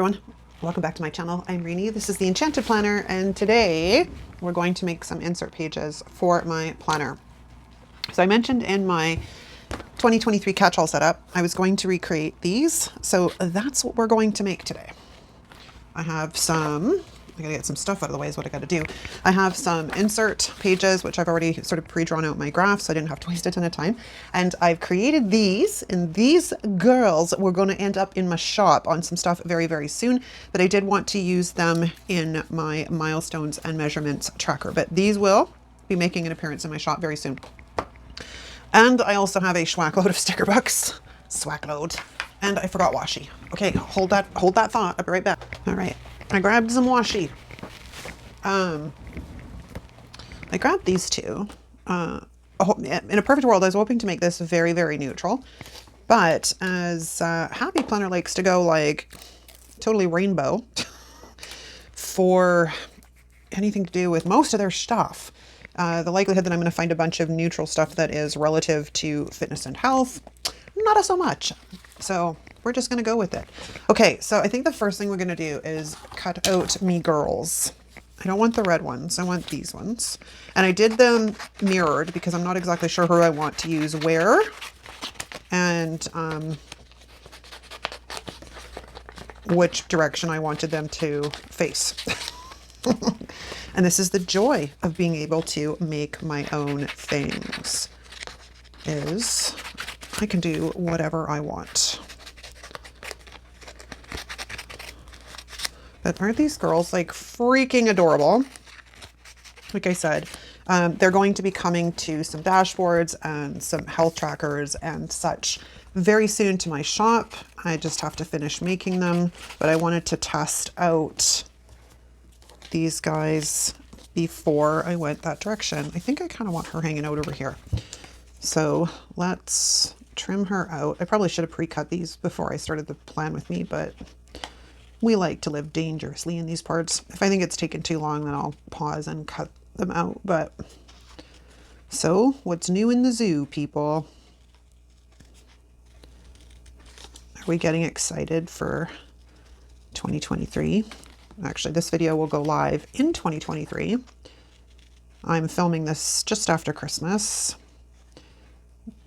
everyone, welcome back to my channel. I'm Rini. This is the Enchanted planner, and today we're going to make some insert pages for my planner. So I mentioned in my 2023 catch-all setup I was going to recreate these, so that's what we're going to make today. I gotta get some stuff out of the way is what I gotta do. I have some insert pages, which I've already sort of pre-drawn out my graphs, so I didn't have to waste a ton of time. And I've created these, and these girls were gonna end up in my shop on some stuff very, very soon, but I did want to use them in my milestones and measurements tracker. But these will be making an appearance in my shop very soon. And I also have a schwack load of sticker books. Swack load. And I forgot washi. Okay, hold that thought. I'll be right back. All right, I grabbed some washi. I grabbed these two. In a perfect world, I was hoping to make this very, very neutral. But as Happy Planner likes to go like totally rainbow for anything to do with most of their stuff, the likelihood that I'm going to find a bunch of neutral stuff that is relative to fitness and health, not so much. So we're just going to go with it. Okay, so I think the first thing we're going to do is cut out me girls. I don't want the red ones. I want these ones. And I did them mirrored because I'm not exactly sure who I want to use where. And which direction I wanted them to face. And this is the joy of being able to make my own things, is I can do whatever I want. But aren't these girls like freaking adorable? Like I said, they're going to be coming to some dashboards and some health trackers and such very soon to my shop. I just have to finish making them, but I wanted to test out these guys before I went that direction. I think I kind of want her hanging out over here. So let's trim her out. I probably should have pre-cut these before I started the plan with me, but we like to live dangerously in these parts. If I think it's taken too long, then I'll pause and cut them out. But so what's new in the zoo, people? Are we getting excited for 2023? Actually, this video will go live in 2023. I'm filming this just after Christmas.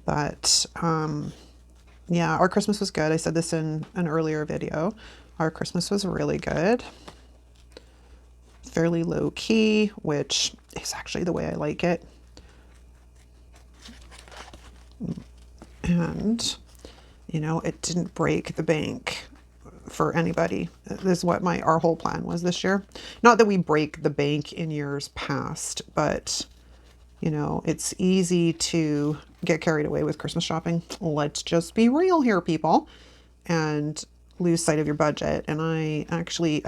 But yeah, our Christmas was good. I said this in an earlier video. Our Christmas was really good. Fairly low key, which is actually the way I like it. And, you know, it didn't break the bank for anybody. This is what our whole plan was this year. Not that we break the bank in years past, but, you know, it's easy to get carried away with Christmas shopping. Let's just be real here, people. And lose sight of your budget. And I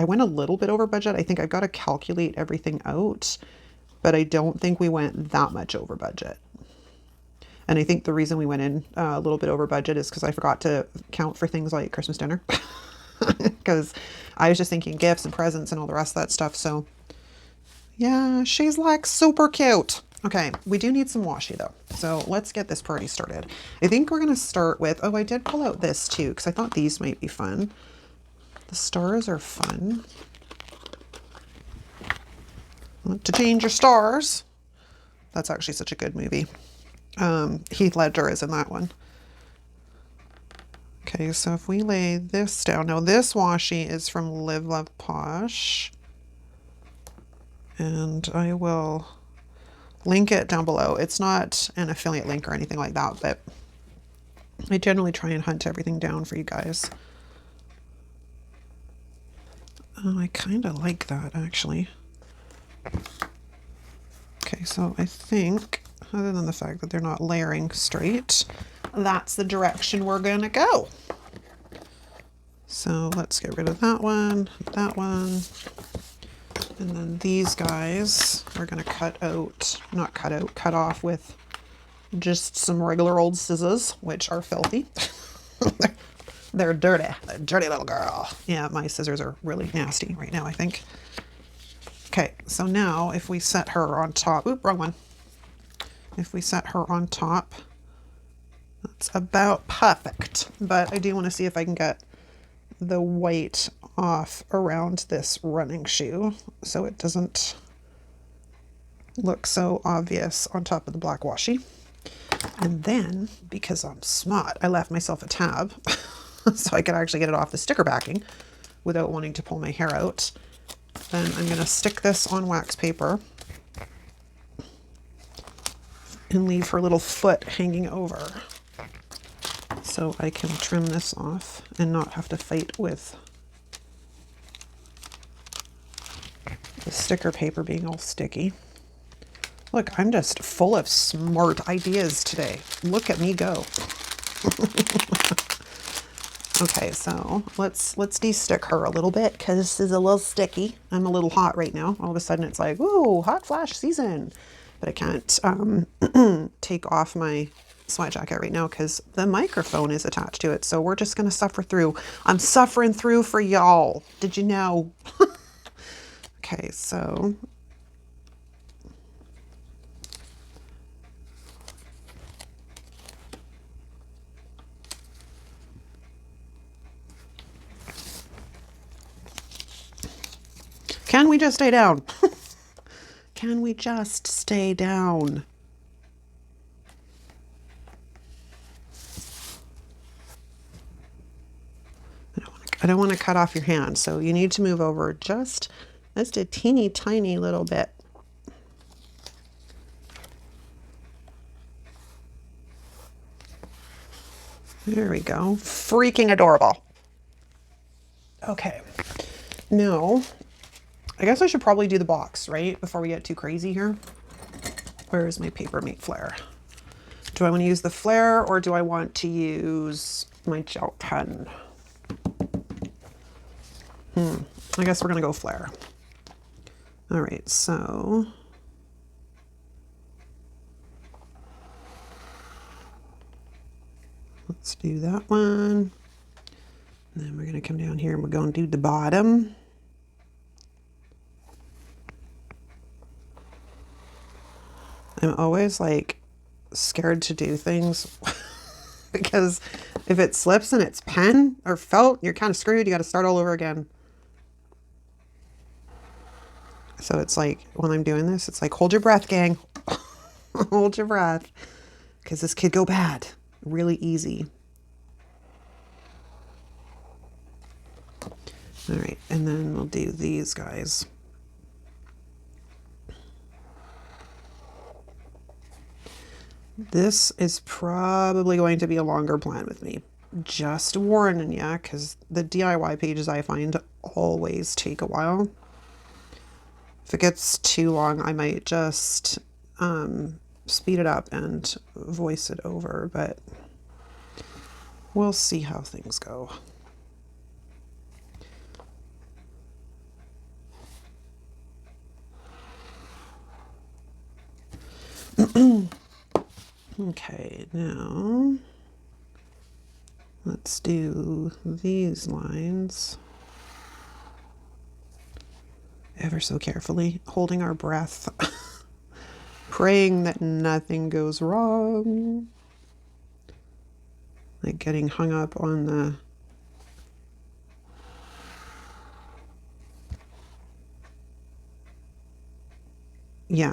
went a little bit over budget. I think I've got to calculate everything out, but I don't think we went that much over budget. And I think the reason we went in a little bit over budget is because I forgot to count for things like Christmas dinner, because I was just thinking gifts and presents and all the rest of that stuff. So yeah, she's like super cute. Okay, we do need some washi though. So let's get this party started. I think we're going to start with, oh, I did pull out this too, because I thought these might be fun. The stars are fun. Want to change your stars. That's actually such a good movie. Heath Ledger is in that one. Okay, so if we lay this down, now this washi is from Live Love Posh. And I will link it down below. It's not an affiliate link or anything like that, but I generally try and hunt everything down for you guys. Oh, I kind of like that actually. Okay, so I think, other than the fact that they're not layering straight, that's the direction we're gonna go. So let's get rid of that one, and then these guys we're gonna cut off with just some regular old scissors, which are filthy. They're dirty. They're dirty little girl. Yeah, my scissors are really nasty right now, I think. Okay, so now if we set her on top, oop, wrong one. If we set her on top, that's about perfect. But I do want to see if I can get the white off around this running shoe so it doesn't look so obvious on top of the black washi. And then, because I'm smart, I left myself a tab so I could actually get it off the sticker backing without wanting to pull my hair out. Then I'm going to stick this on wax paper and leave her little foot hanging over so I can trim this off and not have to fight with the sticker paper being all sticky. Look, I'm just full of smart ideas today. Look at me go. Okay, so let's de-stick her a little bit because this is a little sticky. I'm a little hot right now. All of a sudden it's like, ooh, hot flash season. But I can't take off my sweat jacket right now because the microphone is attached to it. So we're just going to suffer through. I'm suffering through for y'all. Did you know? Okay, so can we just stay down? Can we just stay down? I don't want to cut off your hand, so you need to move over just a teeny tiny little bit. There we go. Freaking adorable. Okay. Now, I guess I should probably do the box, right? Before we get too crazy here. Where is my paper mate flare? Do I want to use the flare or do I want to use my gel pen? I guess we're going to go flare. All right, so let's do that one. And then we're going to come down here and we're going to do the bottom. I'm always like scared to do things because if it slips and it's pen or felt, you're kind of screwed. You got to start all over again. So it's like when I'm doing this, it's like, hold your breath, gang. Hold your breath because this could go bad really easy. All right, and then we'll do these guys. This is probably going to be a longer plan with me. Just warning ya, because the DIY pages I find always take a while. If it gets too long, I might just speed it up and voice it over, but we'll see how things go. Okay, now let's do these lines ever so carefully, holding our breath, praying that nothing goes wrong, like getting hung up on the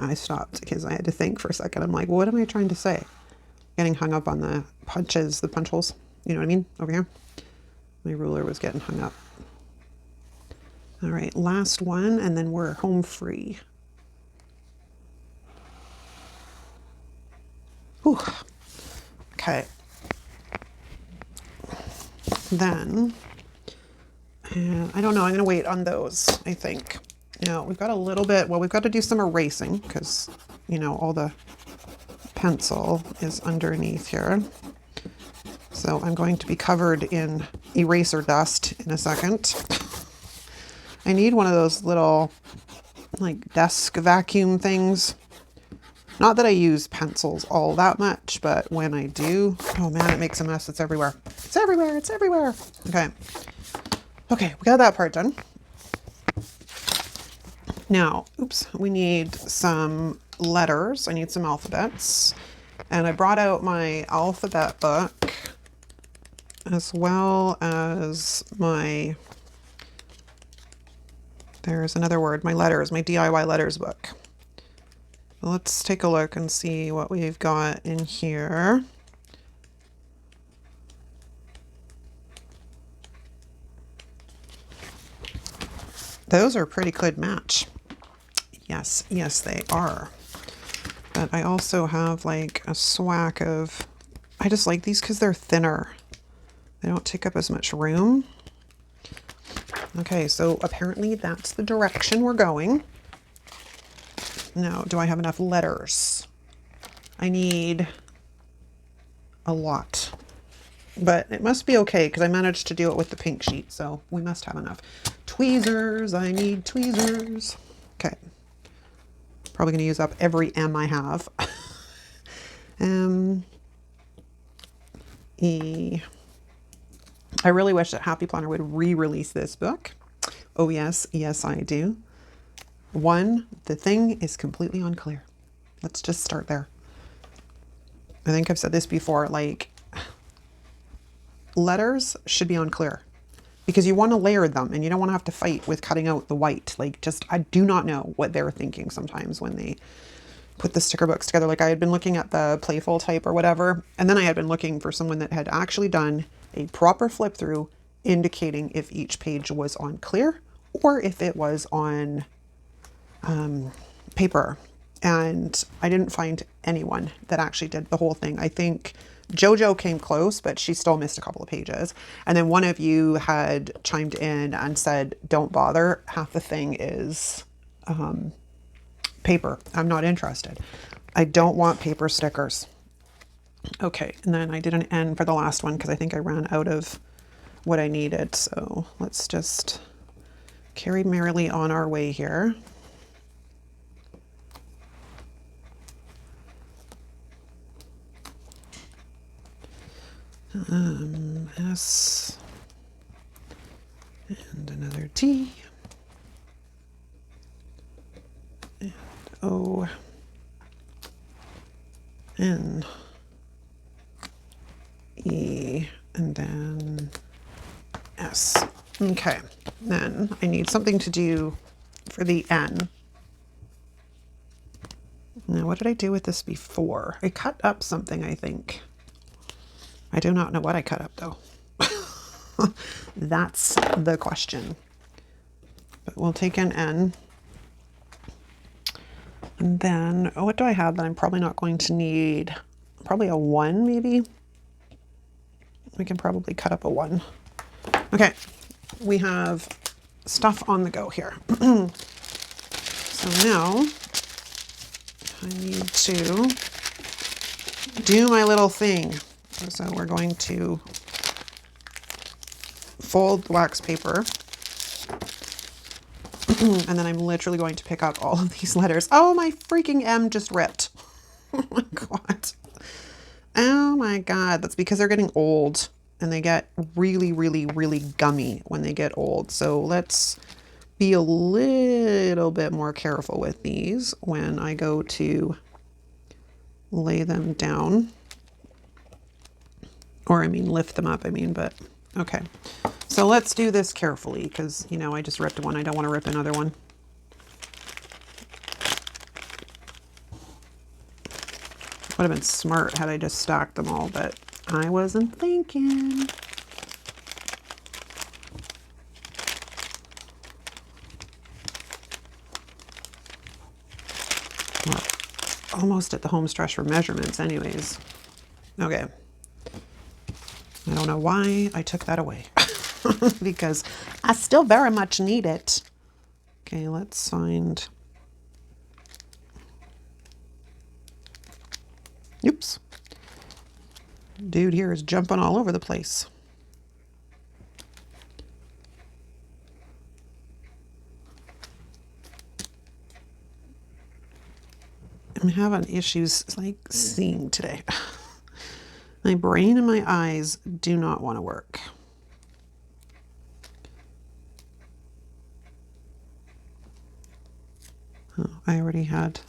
I stopped because I had to think for a second. I'm like, what am I trying to say? Getting hung up on the punches, the punch holes. You know what I mean? Over here. My ruler was getting hung up. All right, last one, and then we're home free. Whew. Okay. Then, I don't know, I'm going to wait on those, I think. Now, we've got a little bit, well, we've got to do some erasing because, you know, all the pencil is underneath here. So I'm going to be covered in eraser dust in a second. I need one of those little, like, desk vacuum things. Not that I use pencils all that much, but when I do, oh man, it makes a mess. It's everywhere. It's everywhere. It's everywhere. Okay. Okay, we got that part done. Now, oops, we need some letters. I need some alphabets. And I brought out my alphabet book. as well as my, there's another word, my letters, my DIY letters book. Let's take a look and see what we've got in here. Those are a pretty good match. Yes, yes, they are. But I also have like a swack of, I just like these because they're thinner. They don't take up as much room. Okay, so apparently that's the direction we're going. Now, do I have enough letters? I need a lot. But it must be okay because I managed to do it with the pink sheet, so we must have enough. Tweezers, I need tweezers. Okay. Probably going to use up every M I have. E. I really wish that Happy Planner would re-release this book. Oh yes, yes I do. One, the thing is completely unclear. Let's just start there. I think I've said this before, like, letters should be unclear because you want to layer them and you don't want to have to fight with cutting out the white. Like, just, I do not know what they're thinking sometimes when they put the sticker books together. Like, I had been looking at the playful type or whatever, and then I had been looking for someone that had actually done a proper flip through indicating if each page was on clear or if it was on paper. And I didn't find anyone that actually did the whole thing. I think Jojo came close, but she still missed a couple of pages. And then one of you had chimed in and said, don't bother. Half the thing is paper. I'm not interested. I don't want paper stickers. Okay, and then I did an N for the last one because I think I ran out of what I needed. So let's just carry merrily on our way here. S and another T and O N E and then S. Okay, then I need something to do for the N. Now, what did I do with this before? I cut up something, I think. I do not know what I cut up though. That's the question. But we'll take an N. And then, what do I have that I'm probably not going to need? Probably a 1 maybe. We can probably cut up a 1. Okay, we have stuff on the go here. So now I need to do my little thing. So we're going to fold the wax paper. And then I'm literally going to pick up all of these letters. Oh, my freaking M just ripped. Oh my God. Oh my God. That's because they're getting old and they get really, really, really gummy when they get old. So let's be a little bit more careful with these when I go to lay them down. Or I mean, lift them up, but okay. So let's do this carefully because, you know, I just ripped one. I don't want to rip another one. Would have been smart had I just stacked them all, but I wasn't thinking. Well, almost at the home stretch for measurements anyways. Okay. I don't know why I took that away because I still very much need it. Okay, let's find. Oops. Dude here is jumping all over the place. I'm having issues like seeing today. My brain and my eyes do not want to work. Oh, I already had.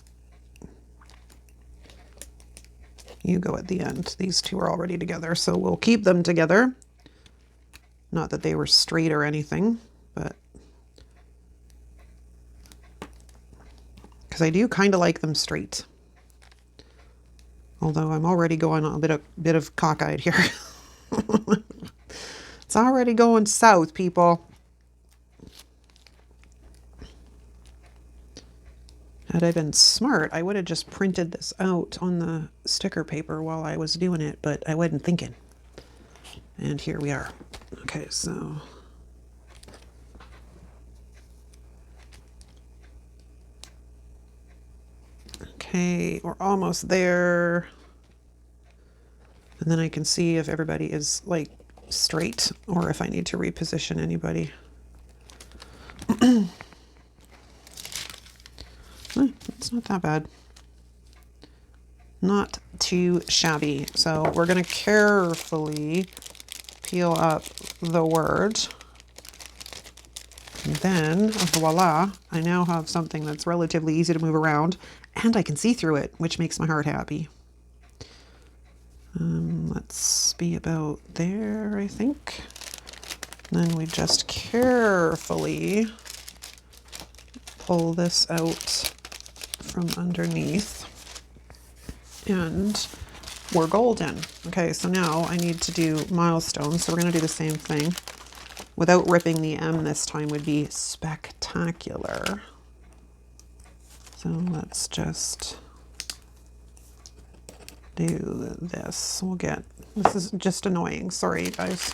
You go at the end. These two are already together, so we'll keep them together. Not that they were straight or anything, but because I do kind of like them straight. Although I'm already going a bit of cockeyed here. It's already going south, people. Had I been smart, I would have just printed this out on the sticker paper while I was doing it, but I wasn't thinking. And here we are. Okay, so okay, we're almost there. And then I can see if everybody is like straight or if I need to reposition anybody. It's not that bad. Not too shabby. So we're going to carefully peel up the word. And then, voila, I now have something that's relatively easy to move around and I can see through it, which makes my heart happy. Let's be about there, I think. Then we just carefully pull this out from underneath and we're golden. Okay, so now I need to do milestones. So we're going to do the same thing. Without ripping the M this time would be spectacular. So let's just do this. This is just annoying. Sorry, guys.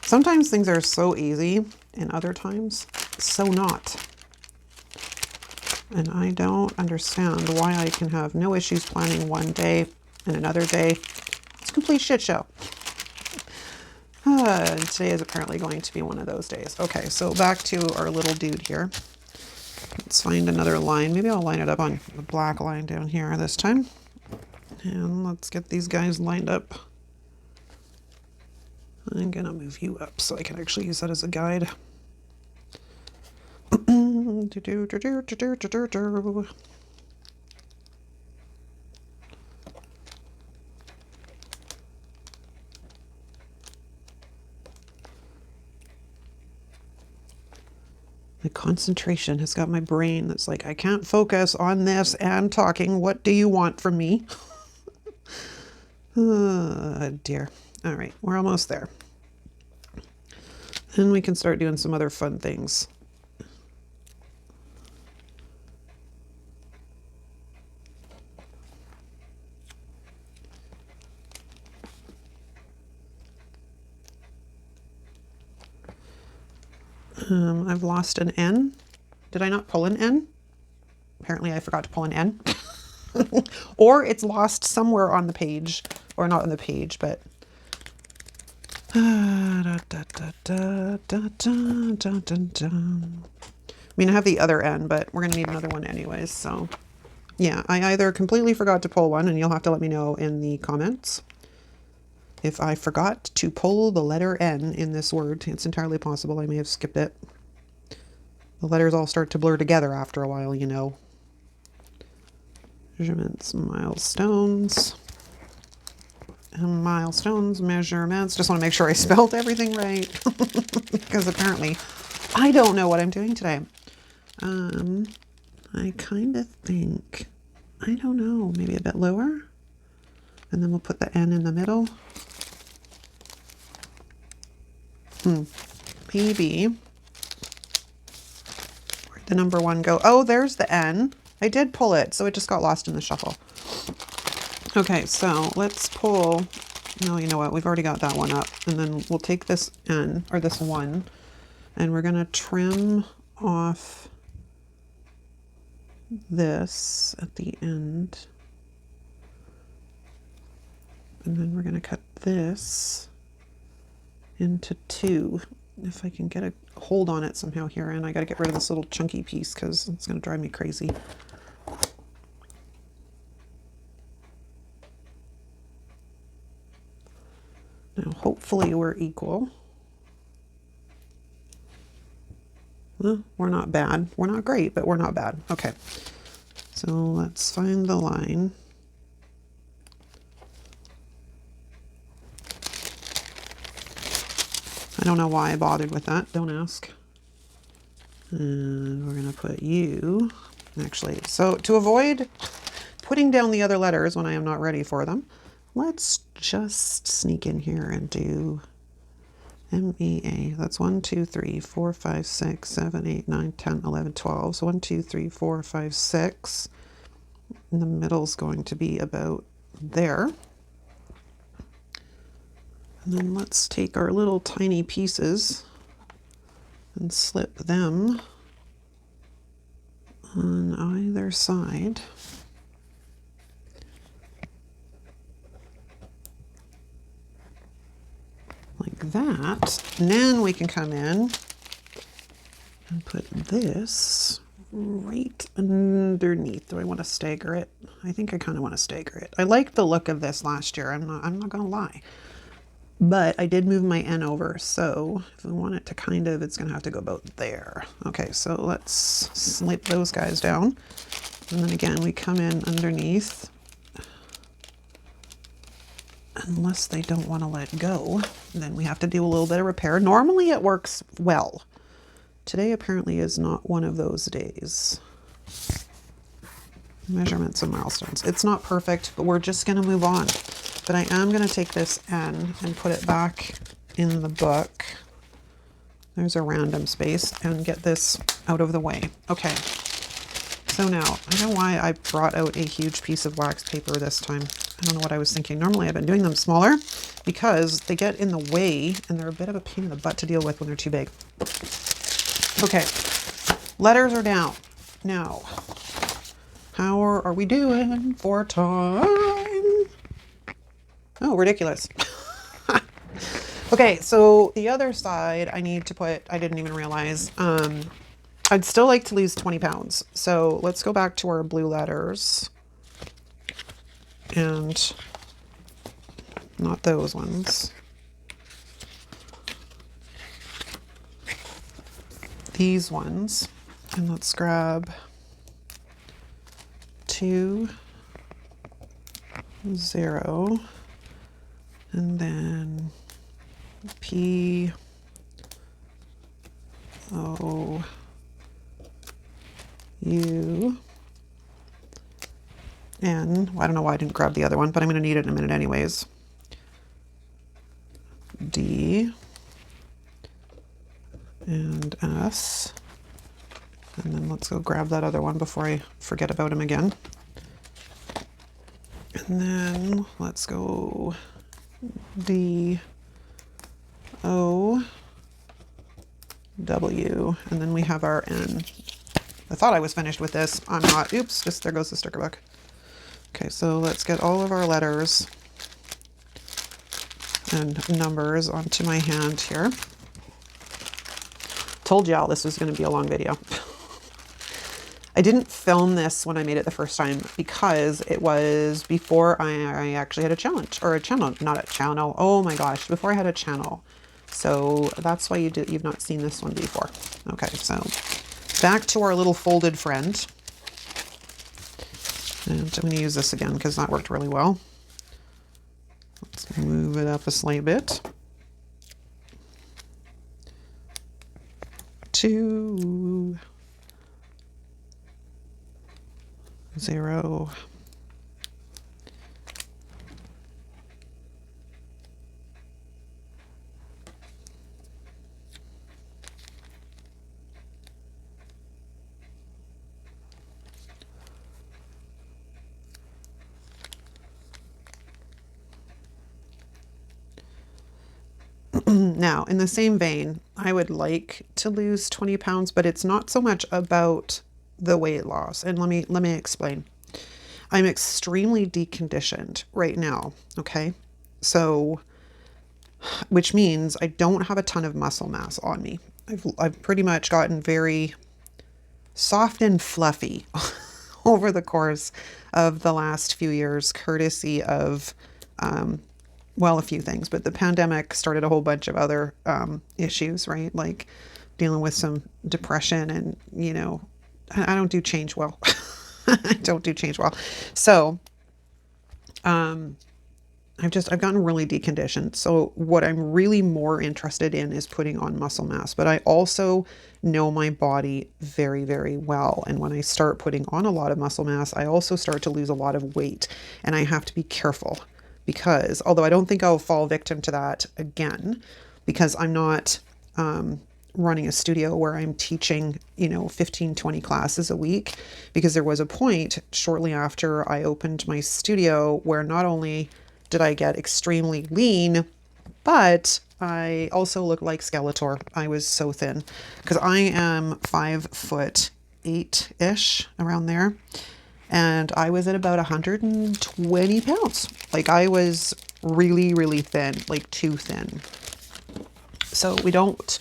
Sometimes things are so easy and other times so not. And I don't understand why I can have no issues planning one day and another day it's a complete shit show. Today is apparently going to be one of those days. Okay, so back to our little dude here. Let's find another line. Maybe I'll line it up on the black line down here this time. And let's get these guys lined up. I'm gonna move you up so I can actually use that as a guide. The concentration has got my brain that's like, I can't focus on this and talking. What do you want from me? Oh, dear. All right, we're almost there. Then we can start doing some other fun things. I've lost an N. Did I not pull an N? Apparently I forgot to pull an N. Or it's lost somewhere on the page. Or not on the page, but... I mean, I have the other N, but we're going to need another one anyways, so... Yeah, I either completely forgot to pull one, and you'll have to let me know in the comments. If I forgot to pull the letter N in this word, it's entirely possible I may have skipped it. The letters all start to blur together after a while, you know. Measurements, milestones. And milestones, measurements. Just want to make sure I spelled everything right. Because apparently I don't know what I'm doing today. I kind of think, I don't know, maybe a bit lower. And then we'll put the N in the middle. Maybe. Where'd the number one go? Oh, there's the N. I did pull it, so it just got lost in the shuffle. Okay, so let's pull. No, you know what? We've already got that one up. And then we'll take this N, or this one, and we're going to trim off this at the end. And then we're going to cut this into two. If I can get a hold on it somehow here, and I got to get rid of this little chunky piece because it's going to drive me crazy. Now hopefully we're equal. Well, we're not bad. We're not great, but we're not bad. Okay, so let's find the line. don't know why I bothered with that. Don't ask. And we're going to put you, actually. So to avoid putting down the other letters when I am not ready for them, let's just sneak in here and do MEA. That's 1, 2, 3, 4, 5, 6, 7, 8, 9, 10, 11, 12. So 1, 2, 3, 4, 5, 6. And the middle's going to be about there. And then let's take our little tiny pieces and slip them on either side. Like that. And then we can come in and put this right underneath. Do I want to stagger it? I think I kind of want to stagger it. I liked the look of this last year. I'm not gonna lie. But I did move my N over, so if we want it to kind of, it's gonna have to go about there. Okay, so let's slip those guys down. And then again, we come in underneath. Unless they don't want to let go, then we have to do a little bit of repair. Normally it works well. Today apparently is not one of those days. Measurements and milestones. It's not perfect, but we're just gonna move on. But I am gonna take this N and put it back in the book. There's a random space, and get this out of the way. Okay, so now, I don't know why I brought out a huge piece of wax paper this time. I don't know what I was thinking. Normally I've been doing them smaller because they get in the way and they're a bit of a pain in the butt to deal with when they're too big. Okay, letters are down. Now, how are we doing for time? Oh, ridiculous. Okay, so the other side I need to put, I didn't even realize, I'd still like to lose 20 pounds. So let's go back to our blue letters. And not those ones. These ones. And let's grab 2, 0, and then P, O, U, N. Well, I don't know why I didn't grab the other one, but I'm going to need it in a minute anyways. D, and S. And then let's go grab that other one before I forget about him again. And then let's go D, O, W, and then we have our N. I thought I was finished with this. I'm not. Oops, just there goes the sticker book. Okay, so let's get all of our letters and numbers onto my hand here. Told y'all this was going to be a long video. I didn't film this when I made it the first time because it was before I actually had a challenge, or a channel, not a channel. Oh my gosh, before I had a channel. So that's why you've not seen this one before. Okay, so back to our little folded friend. And I'm going to use this again because that worked really well. Let's move it up a slight bit. 2, 0. Now, in the same vein, I would like to lose 20 pounds, but it's not so much about the weight loss. And let me explain. I'm extremely deconditioned right now, okay? So, which means I don't have a ton of muscle mass on me. I've pretty much gotten very soft and fluffy over the course of the last few years, courtesy of well, a few things, but the pandemic started a whole bunch of other issues, right? Like dealing with some depression and, you know, I don't do change well. I don't do change well. So I've gotten really deconditioned. So what I'm really more interested in is putting on muscle mass, but I also know my body very, very well. And when I start putting on a lot of muscle mass, I also start to lose a lot of weight, and I have to be careful because although I don't think I'll fall victim to that again, because I'm not, running a studio where I'm teaching, 15, 20 classes a week, because there was a point shortly after I opened my studio where not only did I get extremely lean, but I also looked like Skeletor. I was so thin because I am 5'8" around there. And I was at about 120 pounds. Like I was really, really thin, like too thin. So we don't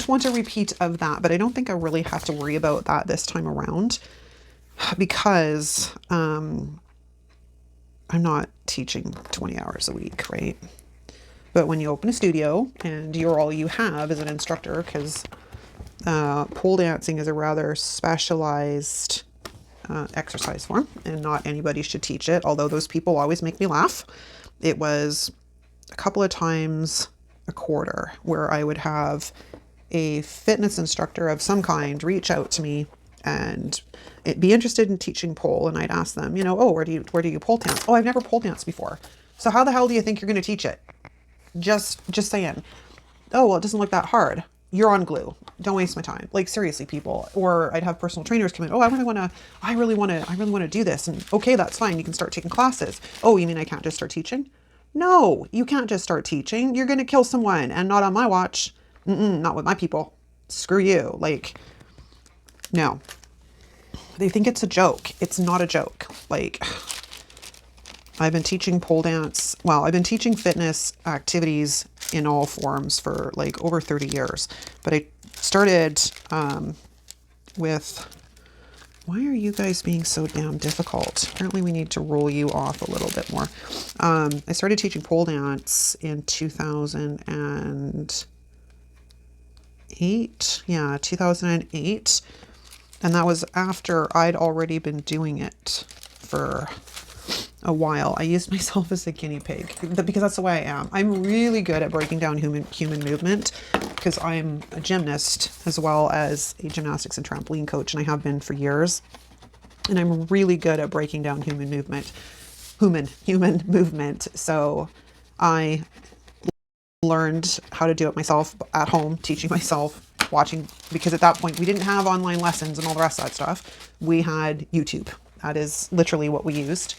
want a repeat of that, but I don't think I really have to worry about that this time around because I'm not teaching 20 hours a week, right? But when you open a studio and you're all you have as an instructor, because pole dancing is a rather specialized exercise form and not anybody should teach it, although those people always make me laugh. It was a couple of times a quarter where I would have a fitness instructor of some kind reach out to me and be interested in teaching pole, and I'd ask them, oh, where do you pole dance? Oh, I've never pole danced before. So how the hell do you think you're going to teach it? Just saying. Oh, well, it doesn't look that hard. You're on glue. Don't waste my time. Like seriously, people. Or I'd have personal trainers come in. Oh, I really want to do this. And okay, that's fine. You can start taking classes. Oh, you mean I can't just start teaching? No, you can't just start teaching. You're going to kill someone, and not on my watch. Not with my people. Screw you. Like, no. They think it's a joke. It's not a joke. Like, I've been teaching pole dance. Well, I've been teaching fitness activities in all forms for like over 30 years. But I started with, why are you guys being so damn difficult? Apparently we need to roll you off a little bit more. I started teaching pole dance in 2008. Yeah, 2008. And that was after I'd already been doing it for a while. I used myself as a guinea pig because that's the way I am. I'm really good at breaking down human movement because I'm a gymnast as well as a gymnastics and trampoline coach, and I have been for years. And I'm really good at breaking down human movement. So I learned how to do it myself at home, teaching myself, watching, because at that point we didn't have online lessons and all the rest of that stuff. We had YouTube. That is literally what we used.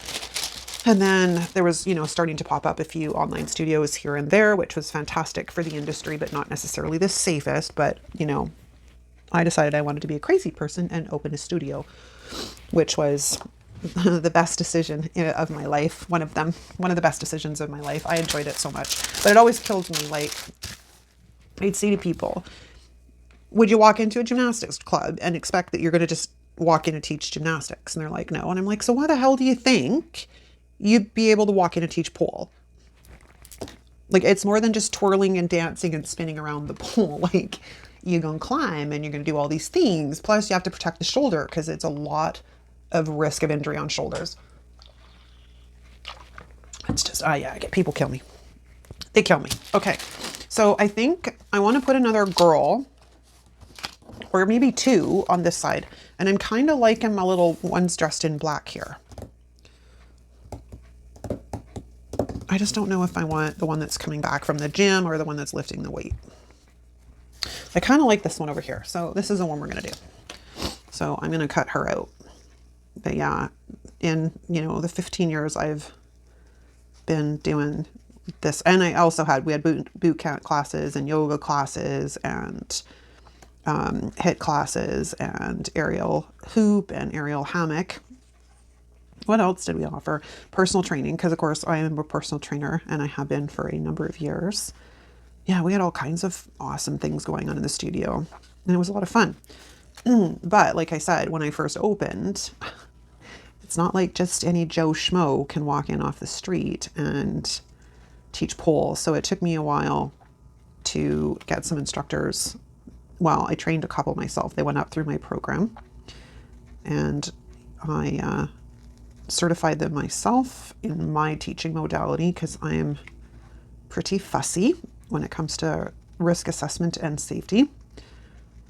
And then there was, starting to pop up a few online studios here and there, which was fantastic for the industry, but not necessarily the safest. But, I decided I wanted to be a crazy person and open a studio, which was the best decision of my life. One of the best decisions of my life. I enjoyed it so much, but it always killed me. Like, I'd say to people, would you walk into a gymnastics club and expect that you're going to just walk in and teach gymnastics? And they're like, no. And I'm like, so why the hell do you think you'd be able to walk in and teach pole? Like, it's more than just twirling and dancing and spinning around the pole. Like, you're going to climb and you're going to do all these things. Plus, you have to protect the shoulder because it's a lot of risk of injury on shoulders. It's just, people kill me. They kill me. Okay. So I think I want to put another girl or maybe two on this side. And I'm kind of liking my little ones dressed in black here. I just don't know if I want the one that's coming back from the gym or the one that's lifting the weight. I kind of like this one over here. So this is the one we're going to do. So I'm going to cut her out. But yeah, in, the 15 years I've been doing this, and we had boot camp classes and yoga classes and HIIT classes and aerial hoop and aerial hammock. What else did we offer? Personal training, because of course I am a personal trainer and I have been for a number of years. Yeah, we had all kinds of awesome things going on in the studio and it was a lot of fun. But like I said, when I first opened, it's not like just any Joe Schmo can walk in off the street and teach pole. So it took me a while to get some instructors. Well, I trained a couple myself. They went up through my program and I certified them myself in my teaching modality because I am pretty fussy when it comes to risk assessment and safety.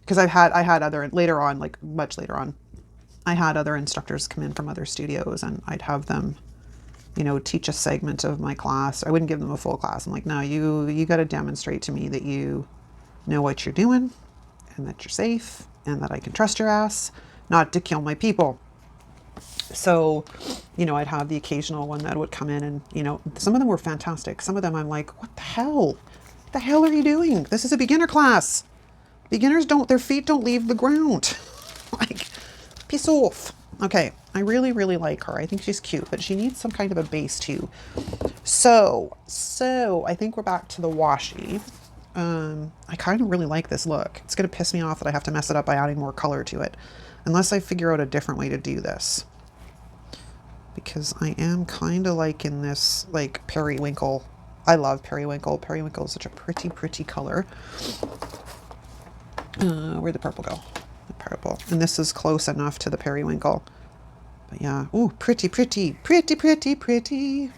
Because I had other, later on, like much later on, I had other instructors come in from other studios and I'd have them, you know, teach a segment of my class. I wouldn't give them a full class. I'm like, no, you got to demonstrate to me that you know what you're doing and that you're safe and that I can trust your ass not to kill my people. So, you know, I'd have the occasional one that would come in and, you know, some of them were fantastic. Some of them I'm like, what the hell? What the hell are you doing? This is a beginner class. Beginners their feet don't leave the ground. Like, piss off. Okay, I really, really like her. I think she's cute, but she needs some kind of a base too. So I think we're back to the washi. I kind of really like this look. It's going to piss me off that I have to mess it up by adding more color to it. Unless I figure out a different way to do this. Because I am kind of liking this, like, periwinkle. I love periwinkle. Periwinkle is such a pretty, pretty color. Where'd the purple go? The purple. And this is close enough to the periwinkle. But yeah. Ooh, pretty, pretty, pretty, pretty, pretty.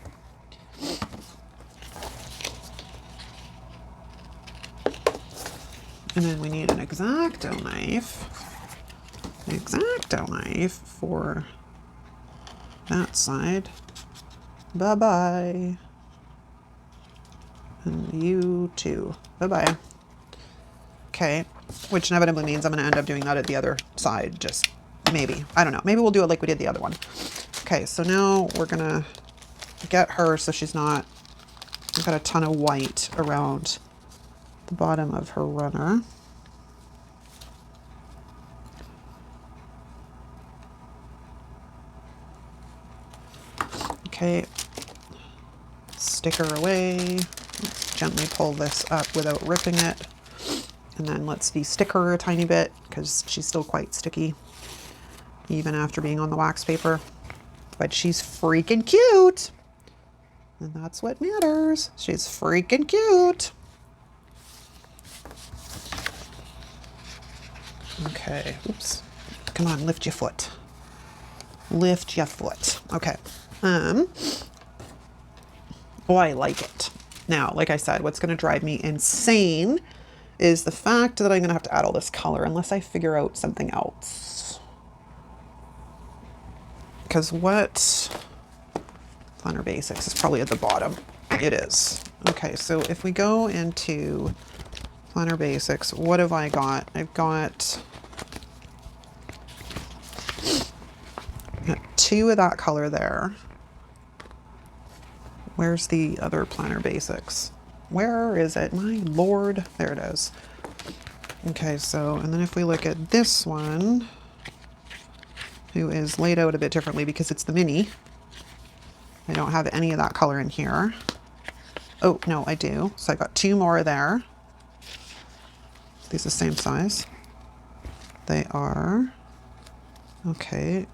And then we need an X-Acto knife. An X-Acto knife for that side. Bye-bye. And you too. Bye-bye. Okay. Which inevitably means I'm going to end up doing that at the other side. Just maybe. I don't know. Maybe we'll do it like we did the other one. Okay. So now we're going to get her so she's not... I've got a ton of white around the bottom of her runner. Okay, stick her away. Let's gently pull this up without ripping it. And then let's de-stick her a tiny bit because she's still quite sticky, even after being on the wax paper. But she's freaking cute. And that's what matters. She's freaking cute. Okay, oops. Come on, lift your foot. Lift your foot. Okay. Oh, I like it. Now, like I said, what's going to drive me insane is the fact that I'm going to have to add all this color unless I figure out something else. Because what... Planner Basics is probably at the bottom. It is. Okay, so if we go into Planner Basics, what have I got? I've got 2 of that color there. Where's the other Planner Basics? Where is it? My Lord. There it is. Okay, so, and then if we look at this one, who is laid out a bit differently because it's the mini. I don't have any of that color in here. Oh, no, I do. So I got 2 more there. These are the same size. They are, okay.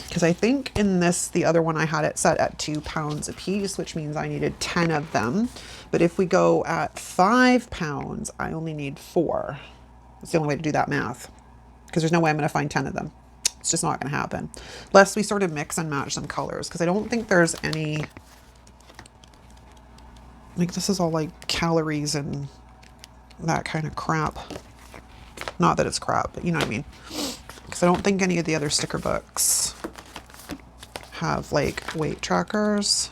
Because I think in this, the other one I had it set at 2 pounds a piece, which means I needed 10 of them. But if we go at 5 pounds, I only need 4. That's the only way to do that math. Because there's no way I'm going to find 10 of them. It's just not going to happen. Unless we sort of mix and match some colors. Because I don't think there's any... Like, this is all like calories and that kind of crap. Not that it's crap, but you know what I mean. Because I don't think any of the other sticker books have like weight trackers.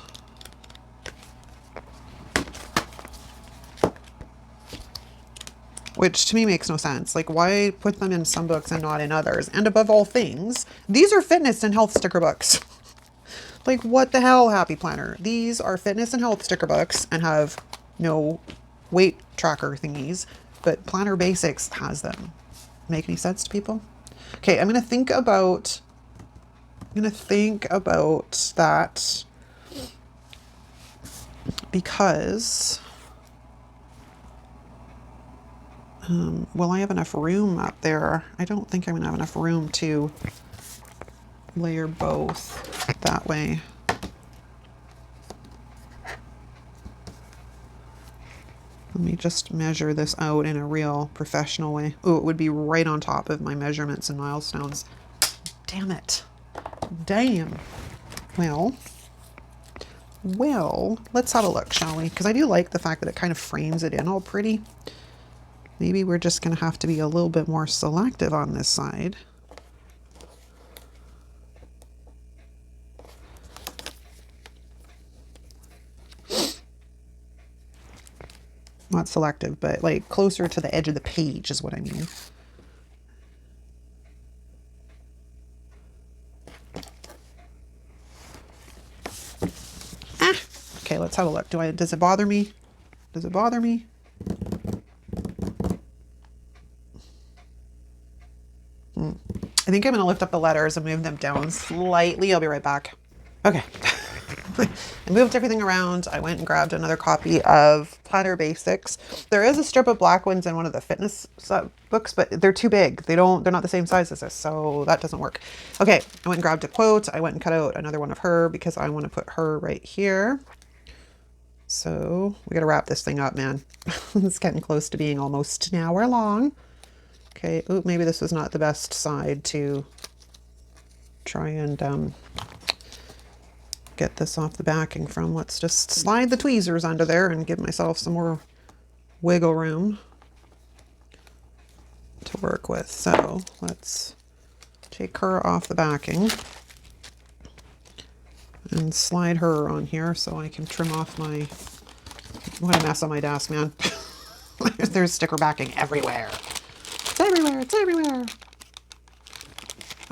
Which to me makes no sense. Like, why put them in some books and not in others? And above all things, these are fitness and health sticker books. Like, what the hell, Happy Planner? These are fitness and health sticker books and have no weight tracker thingies, but Planner Basics has them. Make any sense to people? Okay, I'm going to think about that because will I have enough room up there? I don't think I'm going to have enough room to layer both that way. Let me just measure this out in a real professional way. Oh, it would be right on top of my measurements and milestones. Damn it. Damn. Well, let's have a look, shall we? Because I do like the fact that it kind of frames it in all pretty. Maybe we're just going to have to be a little bit more selective on this side. Not selective, but like closer to the edge of the page is what I mean. Okay, let's have a look. Does it bother me? Does it bother me? I think I'm going to lift up the letters and move them down slightly. I'll be right back. Okay. I moved everything around. I went and grabbed another copy of Planner Basics. There is a strip of black ones in one of the fitness books, but they're too big. They're not the same size as this, so that doesn't work. Okay, I went and grabbed a quote. I went and cut out another one of her because I want to put her right here. So we got to wrap this thing up, man. It's getting close to being almost an hour long. Okay, ooh, maybe this is not the best side to try and get this off the backing from. Let's just slide the tweezers under there and give myself some more wiggle room to work with. So let's take her off the backing and slide her on here so I can trim off my... What a mess on my desk, man. There's sticker backing everywhere. It's everywhere, it's everywhere.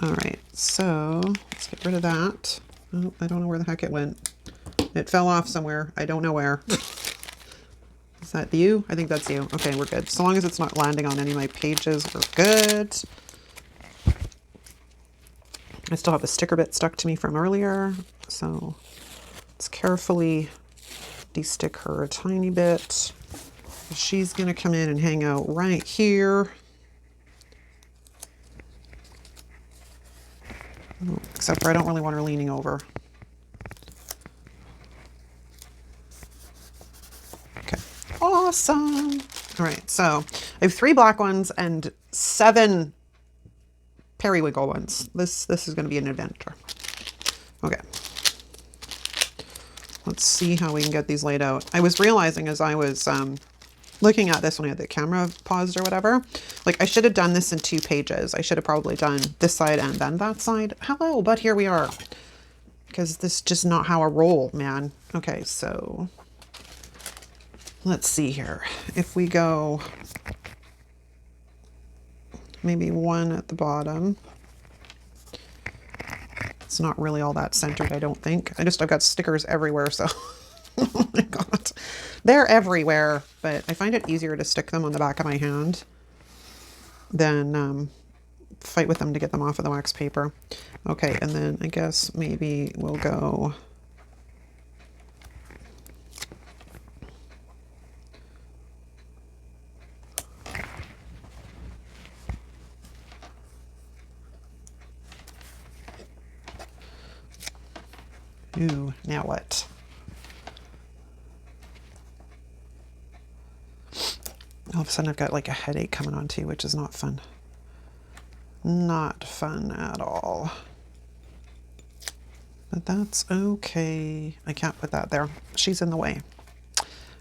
All right, so let's get rid of that. Oh, I don't know where the heck it went. It fell off somewhere. I don't know where. Is that you? I think that's you. Okay, we're good. So long as it's not landing on any of my pages, we're good. I still have a sticker bit stuck to me from earlier, so let's carefully de-stick her a tiny bit. She's gonna come in and hang out right here. Except for I don't really want her leaning over. Okay, awesome. All right, so I have 3 black ones and 7 periwinkle ones. This is going to be an adventure. Okay. Let's see how we can get these laid out. I was realizing as I was looking at this when I had the camera paused or whatever, like I should have done this in 2 pages. I should have probably done this side and then that side. Hello, but here we are. Because this is just not how I roll, man. Okay, so let's see here. If we go maybe 1 at the bottom. It's not really all that centered, I don't think. I've got stickers everywhere, so oh my god. They're everywhere, but I find it easier to stick them on the back of my hand than fight with them to get them off of the wax paper. Okay, and then I guess maybe we'll go ooh, now what? All of a sudden I've got like a headache coming on too, which is not fun. Not fun at all. But that's okay. I can't put that there. She's in the way.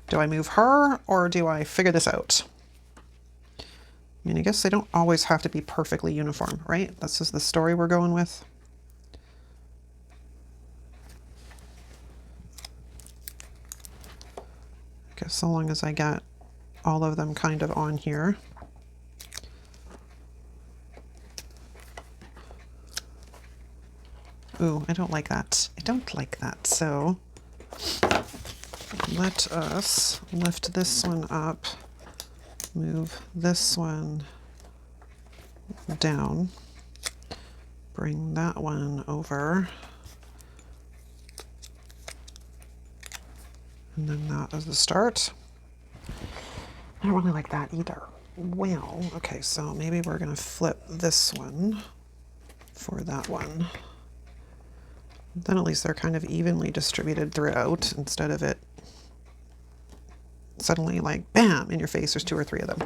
Do I move her or do I figure this out? I mean, I guess they don't always have to be perfectly uniform, right? This is the story we're going with. I guess so long as I got all of them kind of on here. Ooh, I don't like that. I don't like that. So let us lift this one up, move this one down, bring that one over, and then that is the start. I don't really like that either. Well, okay, so maybe we're gonna flip this one for that one. Then at least they're kind of evenly distributed throughout instead of it suddenly like bam in your face. There's 2 or 3 of them.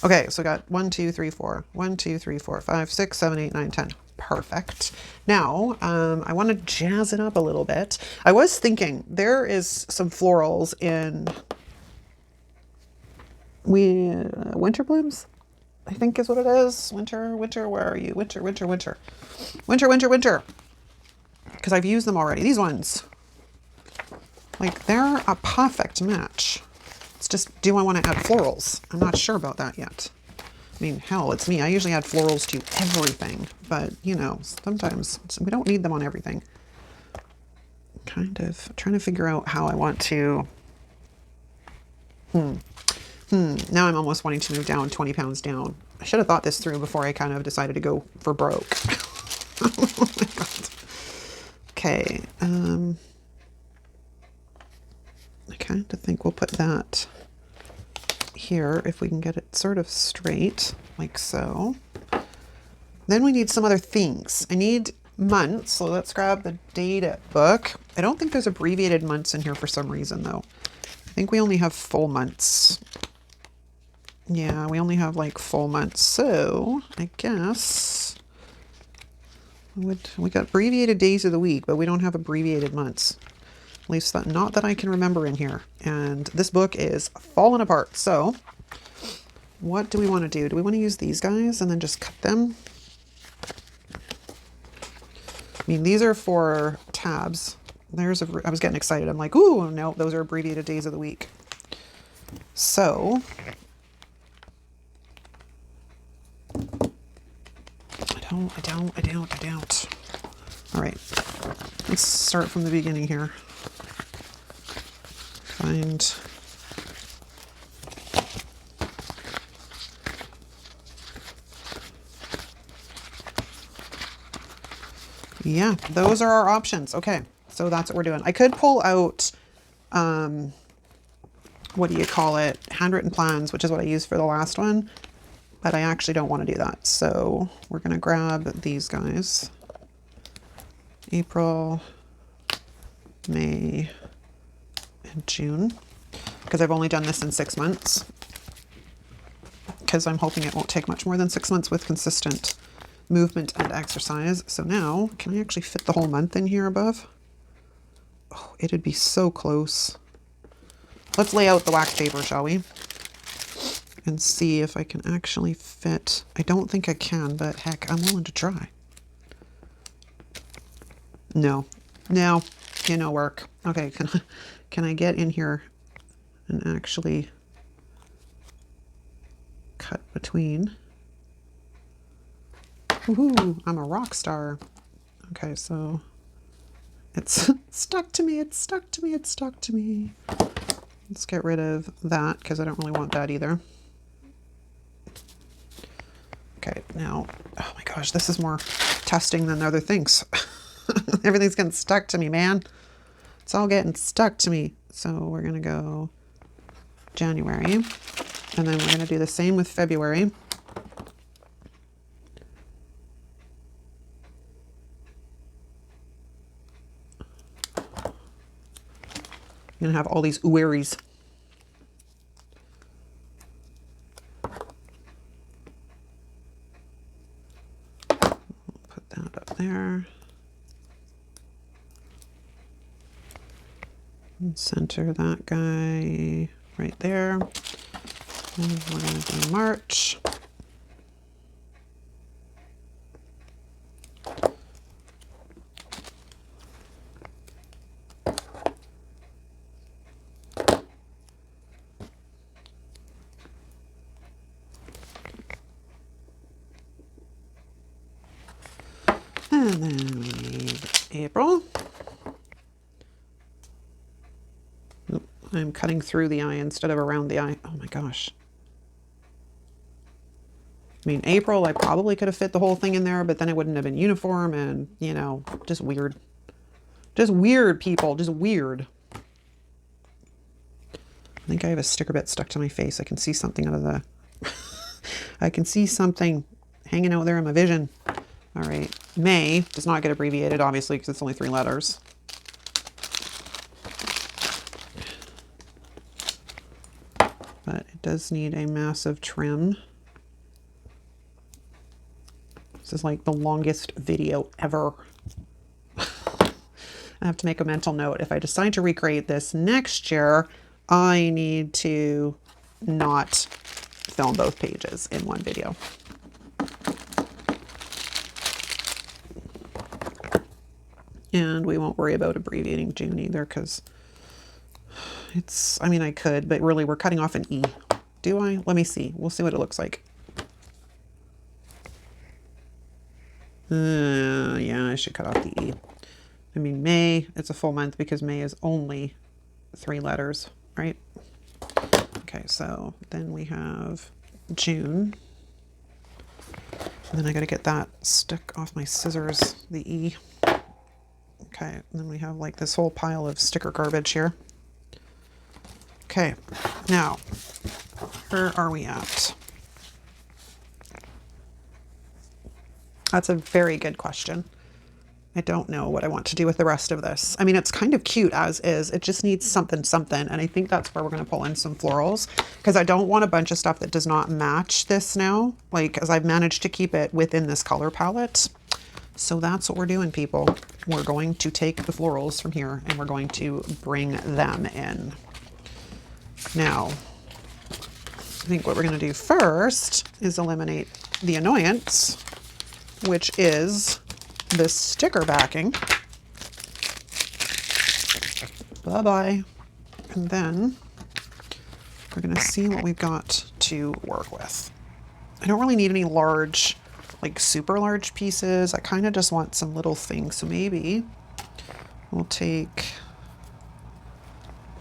Okay, so we got 1, 2, 3, 4. 1, 2, 3, 4, 5, 6, 7, 8, 9, 10. Perfect. Now, I want to jazz it up a little bit. I was thinking there is some florals in winter blooms, I think is what it is. Winter, where are you? Winter. Because I've used them already. These ones, like, they're a perfect match. It's just, do I want to add florals? I'm not sure about that yet. I mean, hell, it's me. I usually add florals to everything, but you know, sometimes we don't need them on everything. Kind of trying to figure out how I want to. Now I'm almost wanting to move down 20 pounds down. I should have thought this through before I kind of decided to go for broke. Oh my God. Okay. I kind of think we'll put that here if we can get it sort of straight, like so. Then we need some other things. I need months, so let's grab the data book. I don't think there's abbreviated months in here for some reason though. I think we only have full months. Yeah, we only have like full months, so I guess we got abbreviated days of the week, but we don't have abbreviated months. At least not that I can remember in here. And this book is falling apart. So what do we want to do? Do we want to use these guys and then just cut them? I mean, these are for tabs. I was getting excited. I'm like, ooh, no, those are abbreviated days of the week. So I don't. All right, let's start from the beginning here. Find yeah, those are our options. Okay, so that's what we're doing. I could pull out what do you call it, handwritten plans, which is what I used for the last one, but I actually don't want to do that. So we're going to grab these guys. April, May, and June, because I've only done this in 6 months, because I'm hoping it won't take much more than 6 months with consistent movement and exercise. So now, can I actually fit the whole month in here above? Oh, it'd be so close. Let's lay out the wax paper, shall we? And see if I can actually fit. I don't think I can, but heck, I'm willing to try. No, no work. Okay, can I get in here and actually cut between? Woohoo, I'm a rock star. Okay, so it's stuck to me, it's stuck to me, it's stuck to me. Let's get rid of that because I don't really want that either. Okay, now, oh my gosh, this is more testing than other things. Everything's getting stuck to me, man. It's all getting stuck to me. So we're going to go January, and then we're going to do the same with February. I'm going to have all these uweries. Put that up there. And center that guy right there. And we're going to do March. And then we need April. Oop, I'm cutting through the eye instead of around the eye. Oh my gosh. I mean, April, I probably could have fit the whole thing in there, but then it wouldn't have been uniform and, you know, just weird. Just weird, people. Just weird. I think I have a sticker bit stuck to my face. I can see something out of the... I can see something hanging out there in my vision. All right. May does not get abbreviated, obviously, because it's only 3 letters. But it does need a massive trim. This is like the longest video ever. I have to make a mental note. If I decide to recreate this next year, I need to not film both pages in one video. And we won't worry about abbreviating June either, because it's, I mean, I could, but really we're cutting off an E. Do I? Let me see. We'll see what it looks like. Yeah, I should cut off the E. I mean, May, it's a full month because May is only 3 letters, right? Okay, so then we have June. And then I got to get that stick off my scissors, the E. Okay, and then we have like this whole pile of sticker garbage here. Okay, now, where are we at? That's a very good question. I don't know what I want to do with the rest of this. I mean, it's kind of cute as is. It just needs something, something. And I think that's where we're going to pull in some florals, because I don't want a bunch of stuff that does not match this now, like, as I've managed to keep it within this color palette. So that's what we're doing, people. We're going to take the florals from here and we're going to bring them in. Now, I think what we're going to do first is eliminate the annoyance, which is this sticker backing. Bye-bye. And then we're going to see what we've got to work with. I don't really need any large, like super large pieces. I kind of just want some little things. So maybe we'll take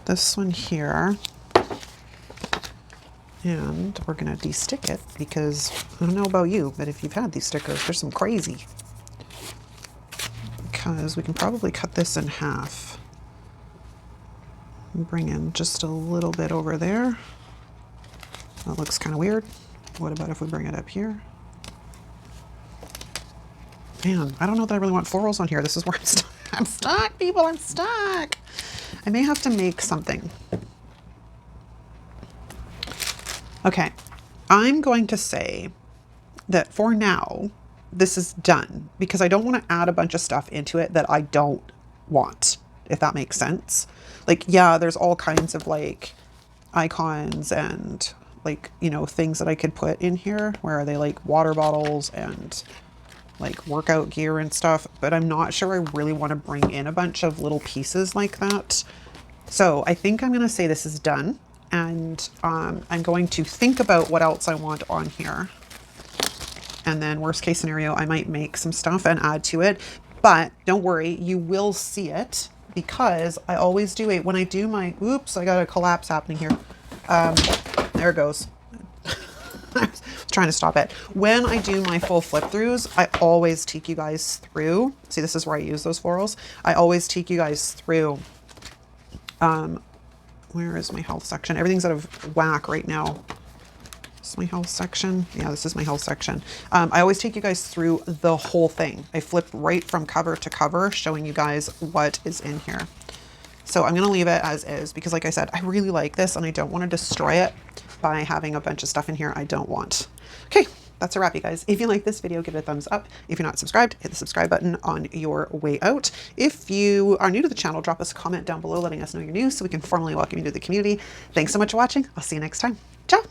this one here and we're going to de-stick it, because I don't know about you, but if you've had these stickers, there's some crazy. Because we can probably cut this in half and bring in just a little bit over there. That looks kind of weird. What about if we bring it up here? Man, I don't know that I really want florals on here. This is where I'm stuck. I'm stuck, people. I'm stuck. I may have to make something. Okay, I'm going to say that for now, this is done, because I don't want to add a bunch of stuff into it that I don't want, if that makes sense. Like, yeah, there's all kinds of like icons and like, you know, things that I could put in here. Where are they? Like water bottles and like workout gear and stuff, but I'm not sure I really want to bring in a bunch of little pieces like that. So I think I'm going to say this is done, and I'm going to think about what else I want on here. And then worst case scenario, I might make some stuff and add to it, but don't worry, you will see it, because I always do it when I do my, oops, I got a collapse happening here. There it goes. I was trying to stop it. When I do my full flip throughs, I always take you guys through. See, this is where I use those florals. I always take you guys through. Where is my health section? Everything's out of whack right now. This is my health section. Yeah, this is my health section. I always take you guys through the whole thing. I flip right from cover to cover, showing you guys what is in here. So I'm going to leave it as is, because like I said, I really like this and I don't want to destroy it by having a bunch of stuff in here I don't want. Okay, that's a wrap, you guys. If you like this video, give it a thumbs up. If you're not subscribed, hit the subscribe button on your way out. If you are new to the channel, drop us a comment down below letting us know you're new so we can formally welcome you to the community. Thanks so much for watching. I'll see you next time. Ciao.